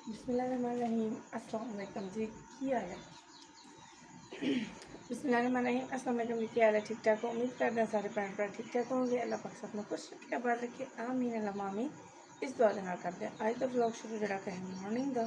बिस्मिल्लाहिर्रहमानिर्रहीम अस्सलाम वालेकुम जी। की हाल है? बिस्मिल्लाहिर्रहमानिर्रहीम अस्सलाम वालेकुम जी। क्या हाल है? ठीक ठाक हो? उम्मीद करते हैं सारे भैन भरा ठीक ठाक होंगे। अल्लाह पाक सबने खुश रखे, आबाद रखे, आमीन अल्लाह आमीन। इस दुआ दे नाल करते हैं अज का व्लॉग शुरू जोड़ा कि मॉर्निंग का।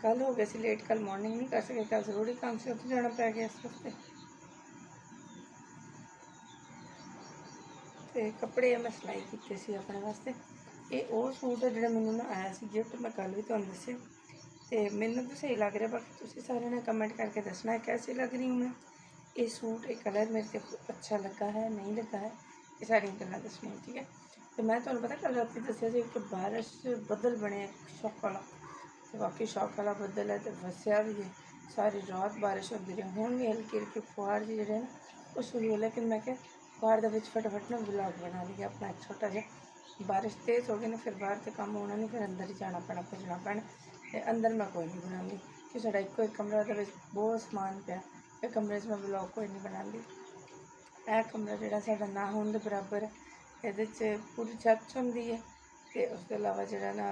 कल हो गए सी लेट, कल मॉर्निंग नहीं कर सके, कल जरूरी काम से उत्थे जाना पै गया इस वास्ते। तो कपड़े मैं सिलाई किए सी अपने वास्ते। ये वो सूट है जो मैंने ना आया सी गिफ्ट, मैं कल भी तुहानूं दस्से। तो मैनू तो सही लग रहा, बाकी तुसीं सारे ने कमेंट करके दसना है कैसी लग रही हूँ मैं। ये सूट ये कलर मेरे को अच्छा लगा है नहीं लगा है, ये सारी गल्लां दसनियां, ठीक है। तो मैं तुहानूं पता कल रात दस्सिया सी कि बारिश बदल बने शौक वाला, तो बाकी शौक वाला बदल है तो वस्या भी है। सारी रात बारिश होती रही, हुण भी हल्की हल्की फुहार जी जेह्ड़े ना वो शुरू हो, लेकिन मैं क्या फुहार दे विच फटाफट ना व्लॉग बना लिया अपना एक छोटा जिहा। बारिश तेज़ हो गई ना, फिर बाहर तो काम होना नहीं, फिर अंदर ही जाना पैना, भजना पैना। ते अंदर मैं कोई नहीं बनाती कि साडा इक्को एक कमरा दे विच बहुत समान पिया, इस कमरे च मैं व्लॉग कोई नहीं बनाती। यह कमरा जिहड़ा साडा ना होने दे बराबर है, इहदे च पूरी छत होंदी है, ते उस दे अलावा जिहड़ा ना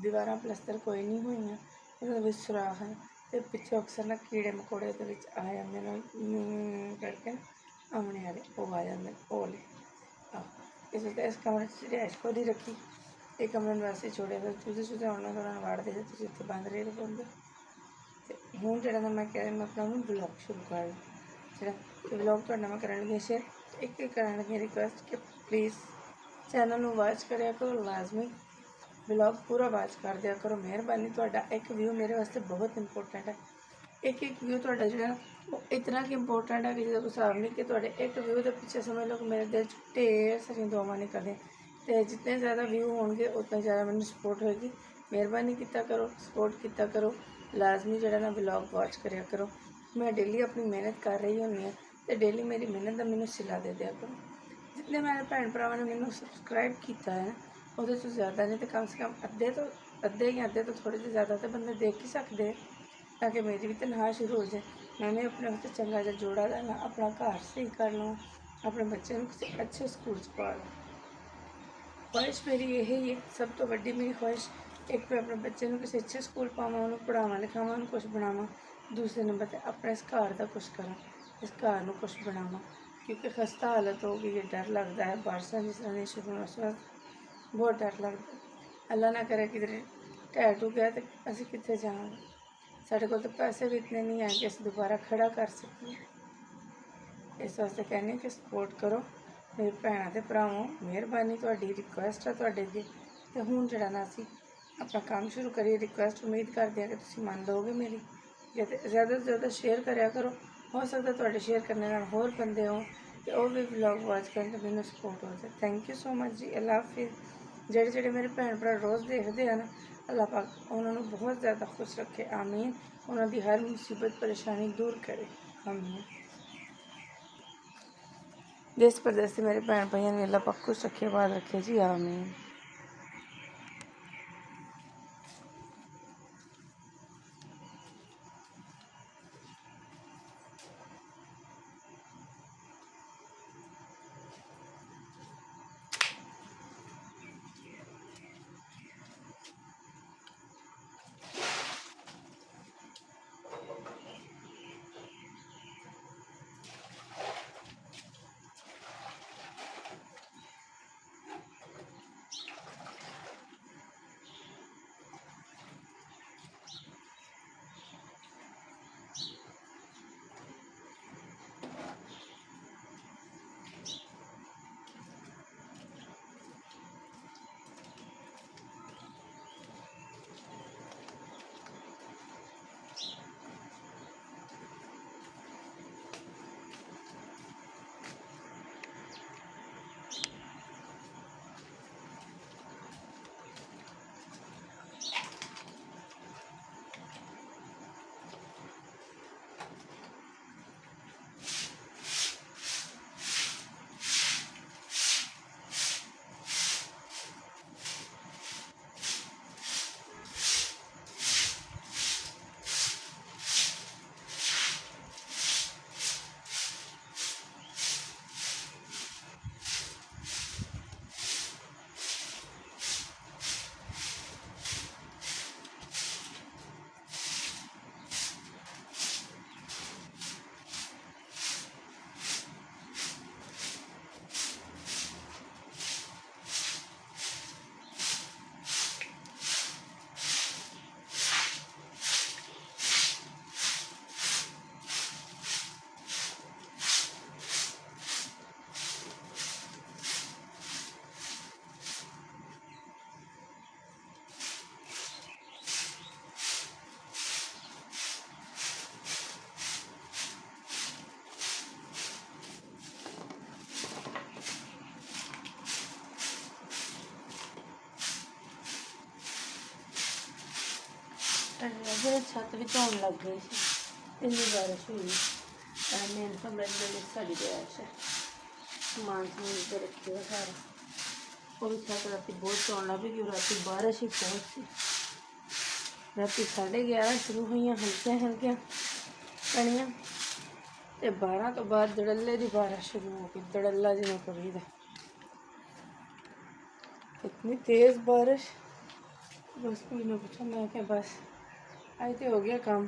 दीवारां प्लस्तर कोई नहीं होईयां, उहदे विच सुराख है। ते पिच्छों अक्सर ना कीड़े मकोड़े उहदे विच आ जांदे न करके ना आमने आह्ले ओह् आ जांदे न ओह्ले। इस वास्ते इस कमरे च रिहाइश खोली रखी, एक कमरे में वैसे छोड़े, फिर चूजे चूजे आना थोड़ा वाड़ते थे, तुम इतने बंद रहे पौंदे। तो हूँ जो मैं कह मैं अपना ब्लॉग शुरू कर जो ब्लॉग थोड़े मैं करन लगी शेयर। एक करन लगी रिक्वेस्ट कि प्लीज़ चैनल में वॉच कराया करो, लाजमी ब्लॉग पूरा वॉच कर दिया करो, मेहरबानी। थोड़ा एक व्यू मेरे वास्ते बहुत इंपोर्टेंट है। एक एक व्यू थोड़ा जो वो इतना कि इंपोर्टेंट है कि जो हिसाब नहीं कि थोड़े एक व्यू के पिछे समझ लो कि मेरे दिल च ढेर सारियां दुआवां निकलदियां। तो जितने ज़्यादा व्यू होंगे उतना ज़्यादा मैंने सपोर्ट होएगी। मेहरबानी किया करो, सपोर्ट किया करो, लाजमी जो ना ब्लॉग वॉच कराया करो। मैं डेली अपनी मेहनत कर रही होंगी हाँ, तो डेली मेरी मेहनत का मैंने सिला दे दिया करो। जितने मेरे भैन भरावां ने मैंने सबसक्राइब किया है वो तो ज़्यादा नहीं तो कम से कम अद्धे या अद्धे तो थोड़े जे ज़्यादा तो बंदे देख ही सकते हैं, ताकि मेरी भी तनख्वाह शुरू हो जाए। मैं भी अपने वास्ते चंगा जिहा जोड़ा लैना, अपना घर सही कर लवां, अपने बच्चे को किसी अच्छे स्कूल च पा लवां। ख्वाहिश मेरी यही है, सब तो वड्डी मेरी ख्वाहिश। एक मैं अपने बच्चे को किसी अच्छे स्कूल पावां, उन्होंने पढ़ावां लिखावां, उन्होंने कुछ बनावां। दूसरे नंबर पर अपने इस घर का कुछ करा, इस घर में कुछ बनावां, क्योंकि खस्ता हालत हो गई है। डर लगता है बारिशां जिस तरह नहीं शुरू उस वक्त बहुत डर लगता है। अल्लाह ना करे किधर ढह ढू गया तो असीं कित्थे जावांगे। साढ़े कोल तो पैसे भी इतने नहीं है कि असीं दोबारा खड़ा कर सकीए। इस वास्ते कहने कि सपोर्ट करो मेरे भैणां ते भरावों, मेहरबानी तुहाडी रिक्वेस्ट है तुहाडे अगे। ते हुण जिहड़ा ना असीं अपना काम शुरू करिए। रिक्वेस्ट उम्मीद करते हैं कि तुसीं मन लोगे मेरी, ज़्यादा तो ज़्यादा शेयर कराया करो। हो सकता तुहाडे शेयर करने नाल होर बंदे हो तो वह भी व्लॉग वॉच करन ते मैनूं सपोर्ट हो जाए। थैंक यू सो मच जी। अल्लाह हाफिज़। जेह्ड़े जेह्ड़े मेरे भैन भरा रोज़ देखते हैं ना, अल्लाह पाक उन्होंने बहुत ज़्यादा खुश रखे, आमीन। उन्होंने हर मुसीबत परेशानी दूर करे, आमीन। देश प्रदेश से मेरे भैन भाइयों ने अल्लाह पाक खुश रखे, आबाद रखे जी, आमीन। ਜਿਹੜੇ ਛੱਤ ਵਿੱਚ ਆਉਣ ਲੱਗ ਗਏ ਸੀ ਇੰਨੀ ਬਾਰਿਸ਼ ਹੋਈ। ਮੇਨ ਕਮਰੇ ਦੇ ਵਿੱਚ ਸਾਡੀ ਰਿਹਾਇਸ਼ ਹੈ, ਸਮਾਨ ਸਮੂਨ ਤੇ ਰੱਖੇ ਹੋਇਆ ਸਾਰਾ। ਉਹ ਵੀ ਛੱਤ ਰਾਤੀ ਬਹੁਤ ਚੌਣ ਲੱਗ ਪਈ, ਰਾਤੀ ਬਾਰਿਸ਼ ਹੀ ਬਹੁਤ ਸੀ। ਰਾਤੀ 11:30 ਸ਼ੁਰੂ ਹੋਈਆਂ ਹਲਕੀਆਂ ਹਲਕੀਆਂ ਕਣੀਆਂ, ਤੇ 12 ਤੋਂ ਬਾਅਦ ਦੜੱਲੇ ਦੀ ਬਾਰਿਸ਼ शुरू हो गई। दड़ल्ला जिन्हें कही था, इतनी तेज़ बारिश बस कोई ना पूछो। मैं क्या बस अज तो हो गया काम,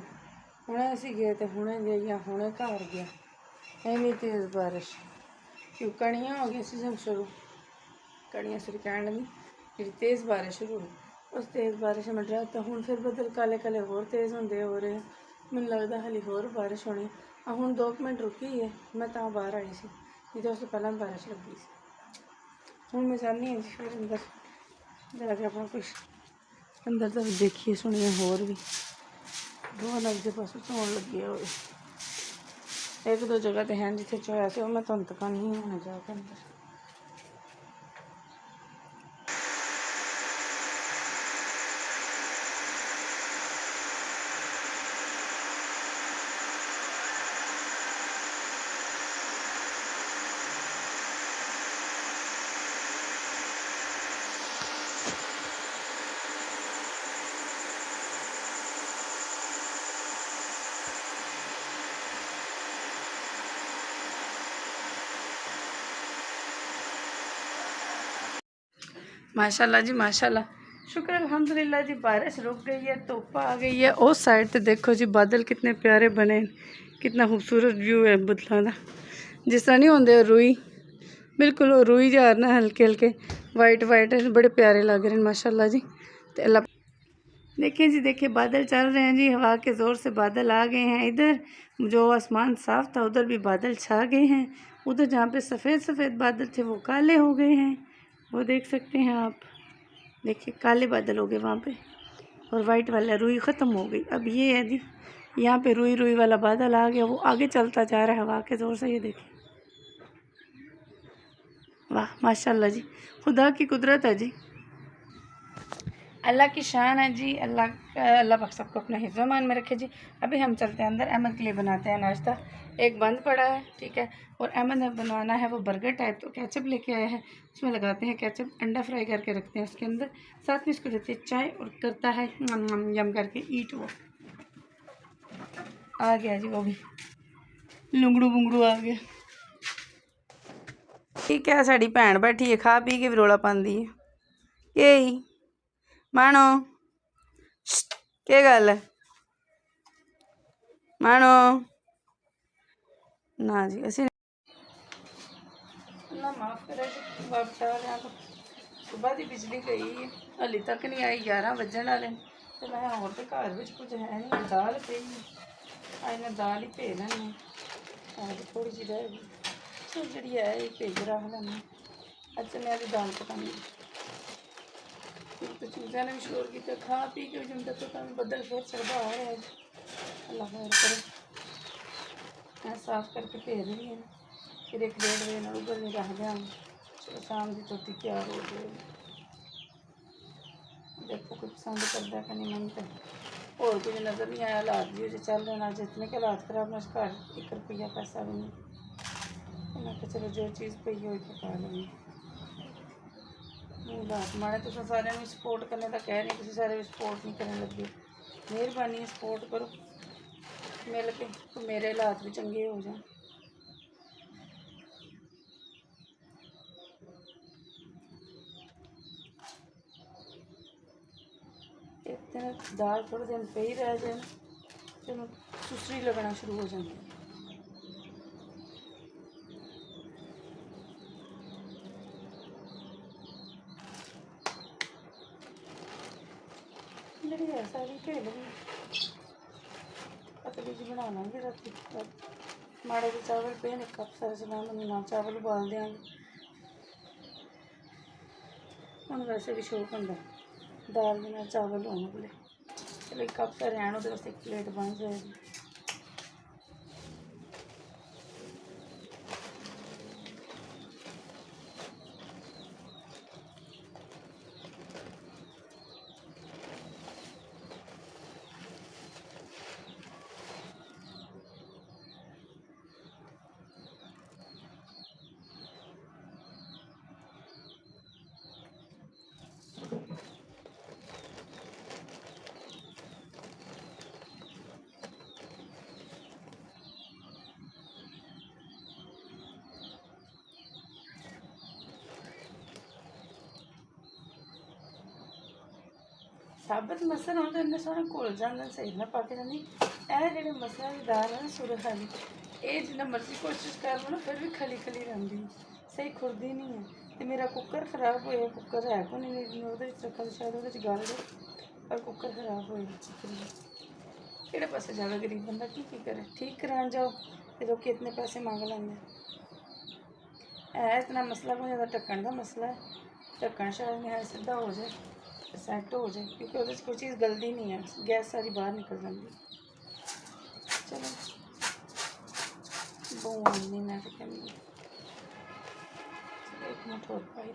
हुणे असीं गए तो हुणे गए या हुणे घर गया। इन्नी तेज़ बारिश क्यों कणियाँ हो गई सी जब शुरू, कणियाँ शुरू कहण लगी जी तेज़ बारिश शुरू हुई। उस तेज़ बारिश में डरा तो हुण फिर बदल काले काले होर तेज़ होंदे हो रहे। मैनूं लगदा हाली होर बारिश होनी। ਹੁਣ 2 ਮਿੰਟ रुकी है, मैं तो बाहर आई सी, नहीं तो उससे पहला बारिश लगी सी। हूँ मैं चाहनी हाँ जी फिर अंदर जाके अपना कुछ अंदर तक देखिए सुनिए। होर भी बहुत लगते पासों चौन लगे हो, 1-2 जगह तो हैं जिथे चोया से, मैं तुम तकानी होना जाकर अंदर। माशाल्लाह जी माशाल्लाह, शुक्र अल्हम्दुलिल्लाह जी। बारिश रुक गई है, धुप आ गई है। उस साइड तो देखो जी बादल कितने प्यारे बने, कितना खूबसूरत व्यू है बदलों का। जिस तरह नहीं होंगे रुई, बिल्कुल वो रुई जा रहा हल्के हल्के वाइट वाइट बड़े प्यारे लग रहे हैं माशाल्लाह जी। तो अल्लाह देखिए जी, देखिए बादल चल रहे हैं जी, हवा के ज़ोर से बादल आ गए हैं। इधर जो आसमान साफ़ था उधर भी बादल छा गए हैं। उधर जहाँ पे सफ़ेद सफ़ेद बादल थे वो काले हो गए हैं, वो देख सकते हैं आप। देखिए काले बादल हो गए वहाँ पे, और वाइट वाला रुई ख़त्म हो गई। अब ये है जी, यहाँ पे रुई रुई वाला बादल आ गया, वो आगे चलता जा रहा है हवा के ज़ोर से। ये देखिए, वाह माशाल्लाह जी, खुदा की कुदरत है जी, अल्लाह की शान है जी। अल्लाह पाक सबको अपने हिफ्ज़ मान में रखे जी। अभी हम चलते हैं अंदर, अहमद के लिए बनाते हैं नाश्ता। एक बंद पड़ा है, ठीक है, और अहमद ने बनवाना है वो बर्गर टाइप, तो केचप लेके आया है, उसमें लगाते हैं केचप, अंडा फ्राई करके रखते हैं उसके अंदर, साथ में इसको देते हैं चाय, और करता है यम करके ईट। वो आ गया जी, वो भी लुंगड़ू बुंगड़ू आ गया। ठीक है, साड़ी भैन बैठी है खा पी के भी रौला पाती है। यही मानो क्या गल है मानो ना जी, असी अल्लाह माफ़ करे जी। वापस तो सुबह की बिजली गई है, हली तक नहीं आई, 11 बजन वाले। तो मैं होर तो घर में कुछ है नहीं, दाल पई अज मैं दाल ही भेज लैनी, थोड़ी जी रह गई सो जी है ये भेज रख लैनी। अज चने की दाल पकानी, तो चूज़ा ने भी शोर किया, खा पी के जब तक तो बदल फिर चढ़ा आ रहा है। अल्लाह खैर करे, मैं साफ करके भेज रही हूँ, फिर 1-1.5 बजे उबल नहीं रख दिया। चलो शाम की रोटी तैयार हो जाएगी। देखो कुछ पसंद करता कि नहीं, मन तो और कुछ नज़र नहीं आया। हालात भी जो चल रहे हैं आज, इतने के हालात खराब में घर 1 रुपया पैसा भी नहीं। तो मैं कहा चलो जो चीज़ पई हो पका लेंगे। हालात माड़े, तो सारे सपोर्ट करने का कह रही, तुम सारे भी सपोर्ट नहीं करने लगे। मेहरबानी सपोर्ट करो मिल के, तो मेरे हालात भी चंगे हो जाए। एक दिन दाल थोड़े दिन पे ही रह जाए तो सुसरी लगना शुरू हो जाती है। जी है सारी ढेल भी पतली जी बना लेंगे राती। माड़े के चावल पे ने कप सारे सलाम ना चावल उबाल देंगे। हम वैसे भी शौक होंगे दाल बिना चावल होने बोले, चलो एक कप सा रहन वो एक प्लेट बन जाएगी। ਸਾਬਤ ਮਸਲ ਹੁਣ ਤਾਂ ਇੰਨਾ ਸੋਹਣਾ ਘੁਲ ਜਾਂਦਾ, ਸਹੀ ਨਾ ਪਾ ਕੇ ਜਾਂਦੀ। ਇਹ ਜਿਹੜੇ ਮਸਲਾਂ ਦੀ ਦਾਲ ਹੈ ਨਾ ਸੁਰਖ ਵਾਲੀ, ਇਹ ਜਿੰਨਾ ਮਰਜ਼ੀ ਕੋਸ਼ਿਸ਼ ਕਰ ਲਓ ਨਾ ਫਿਰ ਵੀ ਖਲੀ ਖਲੀ ਰਹਿੰਦੀ, ਸਹੀ ਖੁਰਦੀ ਨਹੀਂ ਹੈ। ਤੇ ਮੇਰਾ ਕੁੱਕਰ ਖਰਾਬ ਹੋਇਆ, ਕੁੱਕਰ ਹੈ ਕੋ ਨਹੀਂ, ਉਹਦੇ ਵਿੱਚ ਰੱਖਾ ਸ਼ਾਇਦ ਉਹਦੇ 'ਚ ਗਲ ਦੇ, ਪਰ ਕੁੱਕਰ ਖਰਾਬ ਹੋਇਆ। ਕਿਹੜੇ ਪਾਸੇ ਜਾਵੇ ਗਰੀਬ ਬੰਦਾ, ਕੀ ਕਰੇ। ਠੀਕ कराने जाओ तो लोग इतने पैसे मांग लेंगे। है इतना मसला कोई ज़्यादा ढक्कन का मसला है, ढक्कन शायद है सीधा हो जाए, सैट हो जाए, क्योंकि वो कोई चीज़ गलती नहीं है, गैस सारी बाहर निकल जाती। चलो बहुत नहीं मैं तो कहूँगी, चलो एक मिनट और पाई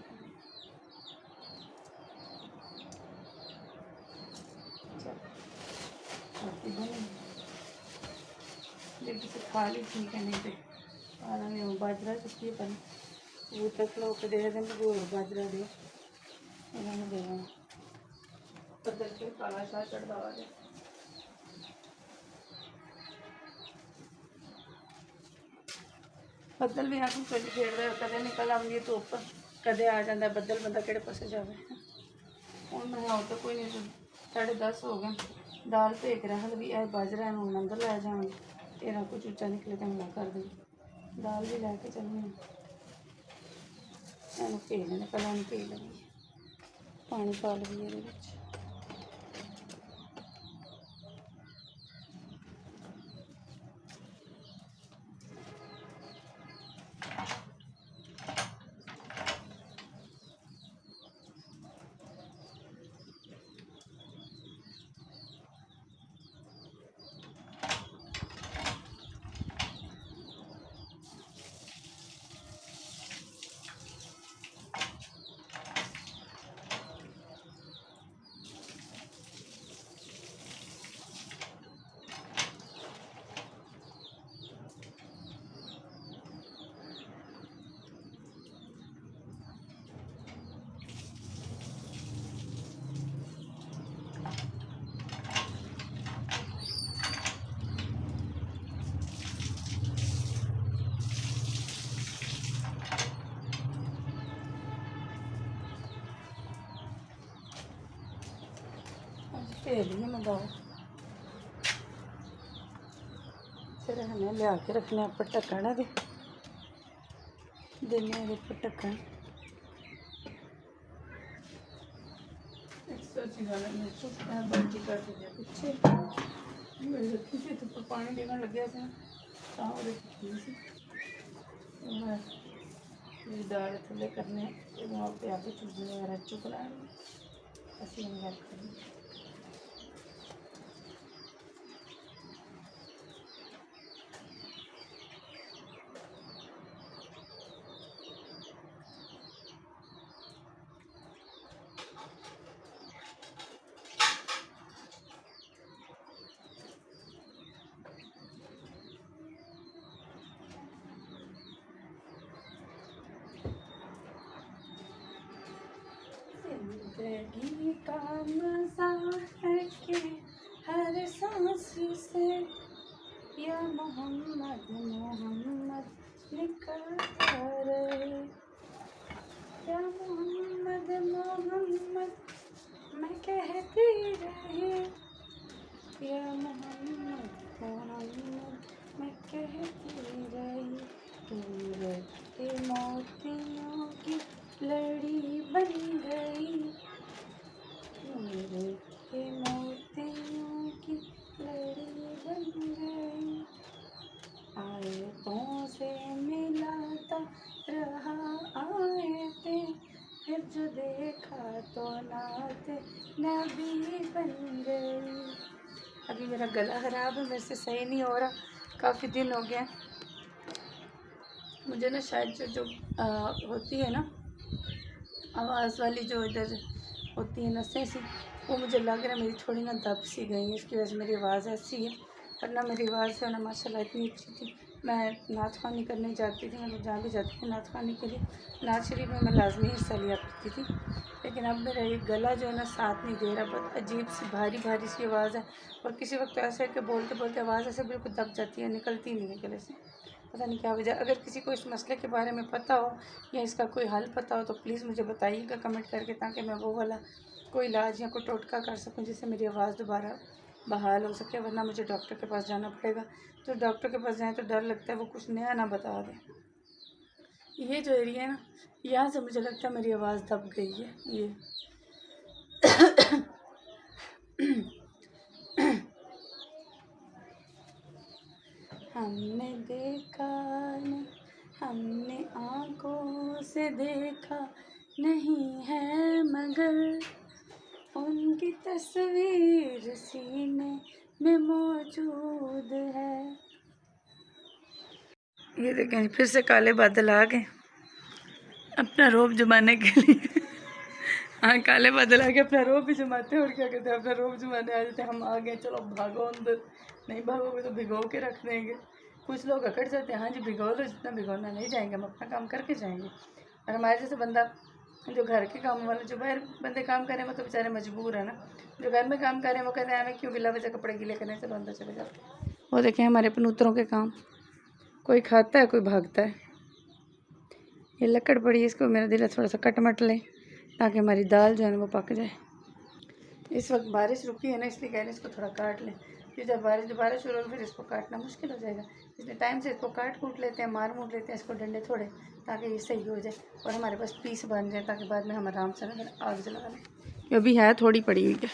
जल्दी से खा ली, ठीक है। नहीं तो खाना नहीं वो बाजरा चुकी है, पर वो तक लोग दे दें तो वो बाजरा दे इन्होंने देना बदल के काला शाह चढ़ा जाए। बदल भी आँखों कभी खेड़ रहा है, कदे निकल आती है धुप, कदे आ जाता है बदल, बंदा किहड़े पासे जाए। हूँ मैं आओ तो कोई नहीं, 10:30 हो गए, दाल भेज रहा हल भी है, बाजरा हूँ अंदर लै जाऊँगी, तेरा कुछ उच्चा निकले तो मैं कर दूँ, दाल भी लैके चलनी, इन्हू भेज देने, कल इन्हू भेज लगी, पानी पा लगी ये। भेज दी मैं दाल, फिर हमें लिया के रखने उपर ढक्कन है, देने उपर ढक्कन। बाल्टी कर दी पिछे रखी थी, तो पानी देना लगे दाल थले करने पे आके चूजे वगैरह चुक लाएंगे, असी गल करेंगे। जिंदगी का मजा है कि हर सांस से या मोहम्मद मोहम्मद निकलता रहे, या मोहम्मद मोहम्मद मैं कहती रही, या मोहम्मद मोहम्मद मैं कहती रही। तू मोतियों की लड़ी बन गई, मेरे मोतियों की लड़ी बन गई, आयतों से मिलाता रहा आयते, फिर जो देखा तो नाते नबी बन गई। अभी मेरा गला ख़राब है, मेरे से सही नहीं हो रहा, काफ़ी दिन हो गया। मुझे ना शायद जो होती है ना आवाज़ वाली, जो इधर होती है नसें सी, वो मुझे लग रहा है मेरी थोड़ी ना दब सी गई है, इसकी वजह से मेरी आवाज़ ऐसी है। वरना मेरी आवाज़ है ना माशाल्लाह इतनी अच्छी थी। मैं नात ख़वानी करने जाती थी, मतलब जहाँ भी जाती थी नात ख़वानी के लिए, नात शरीफ में मैं लाजमी हिस्सा लिया करती थी। लेकिन अब मेरा ये गला जो है ना साथ नहीं दे रहा, बहुत अजीब सी भारी भारी सी आवाज़ है, और किसी वक्त ऐसा है कि बोलते बोलते आवाज़ ऐसे बिल्कुल दब जाती है, निकलती नहीं है गले से, पता नहीं क्या वजह। अगर किसी को इस मसले के बारे में पता हो या इसका कोई हल पता हो तो प्लीज़ मुझे बताइएगा कमेंट करके, ताकि मैं वो वाला कोई इलाज या कोई टोटका कर सकूं जिससे मेरी आवाज़ दोबारा बहाल हो सके, वरना मुझे डॉक्टर के पास जाना पड़ेगा। तो डॉक्टर के पास जाएँ तो डर लगता है वो कुछ नया ना बता दें। ये जो एरिया है ना, यहाँ से मुझे लगता है मेरी आवाज़ दब गई है। ये हमने देखा नहीं, हमने आँखों से देखा नहीं है, मगर उनकी तस्वीर सीने में मौजूद है। ये देखें फिर से काले बादल आ गए अपना रोब जमाने के लिए। हाँ, काले बादल आ गए अपना रोब भी जमाते हैं, और क्या कहते हैं, अपना रोब जमाने आ जाते हैं। हम आ गए, चलो भागो अंदर, नहीं भागोगे तो भिगो के रख देंगे। कुछ लोग अकड़ जाते हैं, हाँ जी भिगो लो, जितना भिगोना, नहीं जाएंगे, हम अपना काम करके जाएंगे। और हमारे जैसे बंदा जो घर के काम वाले, जो बाहर बंदे काम करें वो तो बेचारे मजबूर है ना। जो घर में काम करें वो कहते हैं हमें क्यों बिला वजह कपड़े गीले करने, चलो अंदर चले जाते। वो देखें हमारे पनूतरों के काम, कोई खाता है कोई भागता है। ये लकड़ पड़ी है, इसको मेरा दिल है थोड़ा सा कट मट लें ताकि हमारी दाल जो है ना वो पक जाए। इस वक्त बारिश रुकी है ना, इसलिए कह रहे हैं इसको थोड़ा काट लें, फिर जब बारिश शुरू हो फिर इसको काटना मुश्किल हो जाएगा। इसलिए टाइम से इसको काट कूट लेते हैं, मार मूट लेते हैं इसको डंडे थोड़े, ताकि ये सही हो जाए और हमारे पास पीस बन जाए, ताकि बाद में हम आराम से ना आग जला लें। अभी है थोड़ी पड़ी हुई है।